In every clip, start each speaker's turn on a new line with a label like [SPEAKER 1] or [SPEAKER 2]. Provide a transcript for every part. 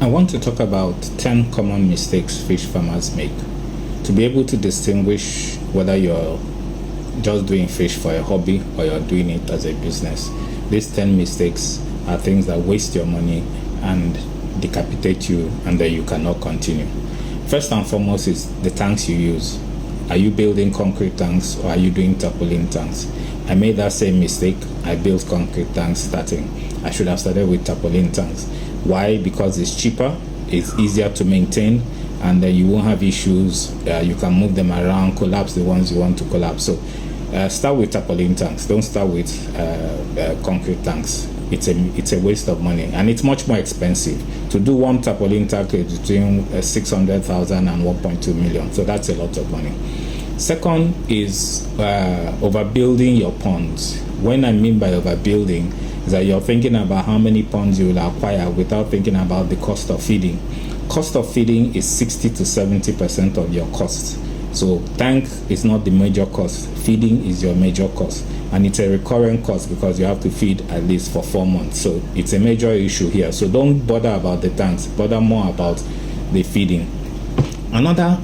[SPEAKER 1] I want to talk about 10 common mistakes fish farmers make. To be able to distinguish whether you're just doing fish for a hobby or you're doing it as a business. These 10 mistakes are things that waste your money and decapitate you, and then you cannot continue. First and foremost is the tanks you use. Are you building concrete tanks or are you doing tarpaulin tanks? I made that same mistake. I built concrete tanks starting. I should have started with tarpaulin tanks. Why? Because it's cheaper, it's easier to maintain, and you won't have issues. You can move them around, collapse the ones you want to collapse. So start with tarpaulin tanks. Don't start with concrete tanks. It's a waste of money, and it's much more expensive. To do one tarpaulin tank is between 600,000 and 1.2 million. So that's a lot of money. Second is overbuilding your ponds. When I mean by overbuilding is that you're thinking about how many ponds you will acquire without thinking about the cost of feeding. Cost of feeding is 60 to 70% of your cost. So tank is not the major cost. Feeding is your major cost, and it's a recurring cost because you have to feed at least for 4 months. So it's a major issue here. So don't bother about the tanks, bother more about the feeding. Another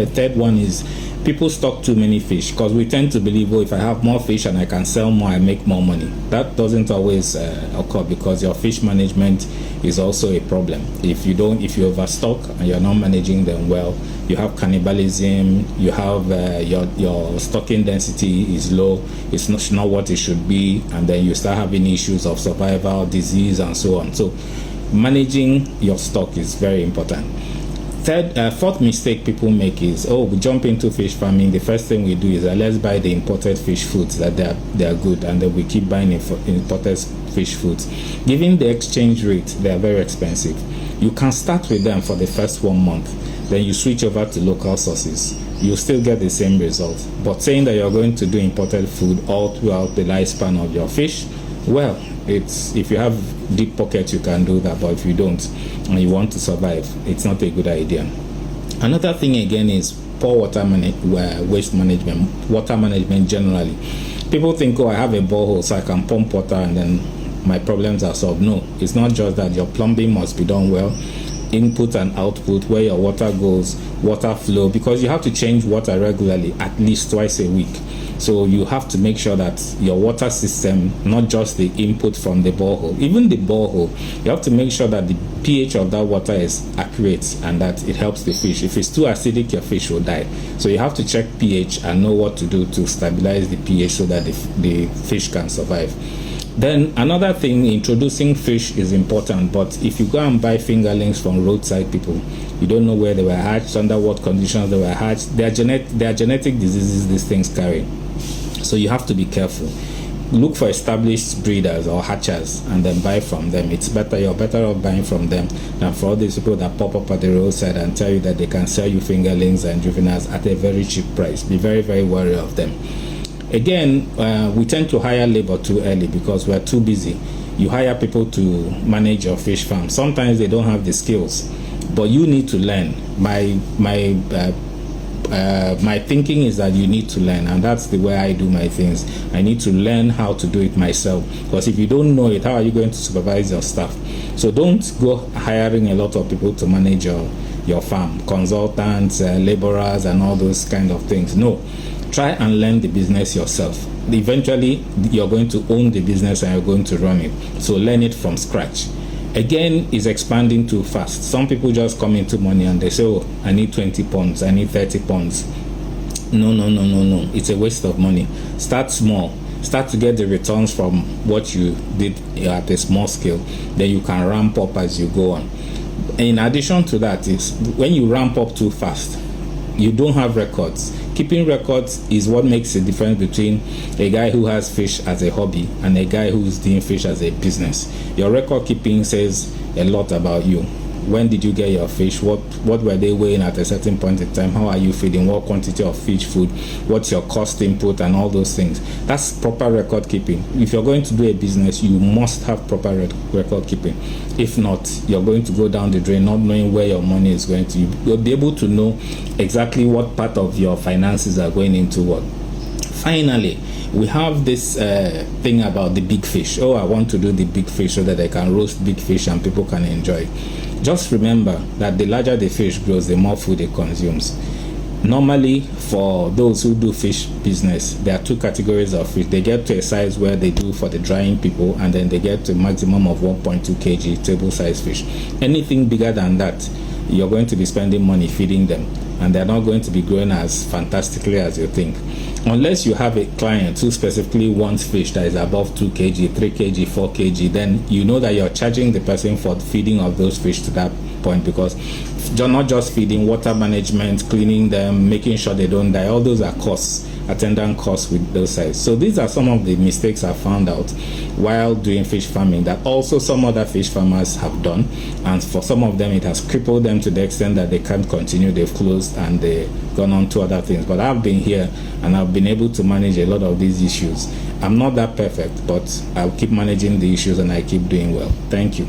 [SPEAKER 1] third one is people stock too many fish, because we tend to believe, if I have more fish and I can sell more, I make more money. That doesn't always occur, because your fish management is also a problem. If you overstock and you're not managing them well, you have cannibalism, you have your stocking density is low, it's not what it should be, and then you start having issues of survival, disease, and so on. So managing your stock is very important. Fourth mistake people make is, we jump into fish farming. The first thing we do is let's buy the imported fish foods, that they are good, and then we keep buying imported fish foods. Given the exchange rate, they are very expensive. You can start with them for the first 1 month, then you switch over to local sources. You still get the same result. But saying that you're going to do imported food all throughout the lifespan of your fish, well, if you have deep pockets, you can do that, but if you don't and you want to survive, it's not a good idea. Another thing again is poor waste management, water management generally. People think, I have a borehole so I can pump water and then my problems are solved. No, it's not just that. Your plumbing must be done well, input and output, where your water goes, water flow, because you have to change water regularly, at least twice a week. So you have to make sure that your water system, not just the input from the borehole, even the borehole, you have to make sure that the pH of that water is accurate and that it helps the fish. If it's too acidic, your fish will die. So you have to check pH and know what to do to stabilize the pH so that the fish can survive. Then another thing, introducing fish is important, but if you go and buy fingerlings from roadside people, you don't know where they were hatched, under what conditions they were hatched. There are genetic diseases these things carry. So you have to be careful. Look for established breeders or hatchers and then buy from them. You're better off buying from them than for all these people that pop up at the roadside and tell you that they can sell you fingerlings and juveniles at a very cheap price. Be very, very wary of them. Again, we tend to hire labor too early because we're too busy. You hire people to manage your fish farm. Sometimes they don't have the skills, but you need to learn. My thinking is that you need to learn, and that's the way I do my things. I need to learn how to do it myself, because if you don't know it, how are you going to supervise your staff? So don't go hiring a lot of people to manage your farm, consultants, laborers, and all those kind of things. No. Try and learn the business yourself. Eventually, you're going to own the business and you're going to run it. So learn it from scratch. Again, it's expanding too fast. Some people just come into money and they say, I need 20 ponds, I need 30 ponds. No. It's a waste of money. Start small. Start to get the returns from what you did at a small scale. Then you can ramp up as you go on. In addition to that, is when you ramp up too fast, you don't have records. Keeping records is what makes the difference between a guy who has fish as a hobby and a guy who's doing fish as a business. Your record keeping says a lot about you. When did you get your fish? What were they weighing at a certain point in time? How are you feeding? What quantity of fish food? What's your cost input and all those things? That's proper record keeping. If you're going to do a business, you must have proper record keeping. If not, you're going to go down the drain, not knowing where your money is going to. You'll be able to know exactly what part of your finances are going into what. Finally, we have this thing about the big fish. I want to do the big fish so that I can roast big fish and people can enjoy. Just remember that the larger the fish grows, the more food it consumes. Normally, for those who do fish business, there are two categories of fish. They get to a size where they do for the drying people, and then they get to a maximum of 1.2 kg table size fish. Anything bigger than that, you're going to be spending money feeding them, and they're not going to be growing as fantastically as you think. Unless you have a client who specifically wants fish that is above 2 kg, 3 kg, 4 kg, then you know that you're charging the person for feeding of those fish to that point, because you're not just feeding, water management, cleaning them, making sure they don't die, all those are costs, attendant costs with those size. So these are some of the mistakes I found out while doing fish farming that also some other fish farmers have done, and for some of them it has crippled them to the extent that they can't continue, they've closed and they've gone on to other things. But I've been here and I've been able to manage a lot of these issues. I'm not that perfect, but I'll keep managing the issues and I keep doing well. Thank you.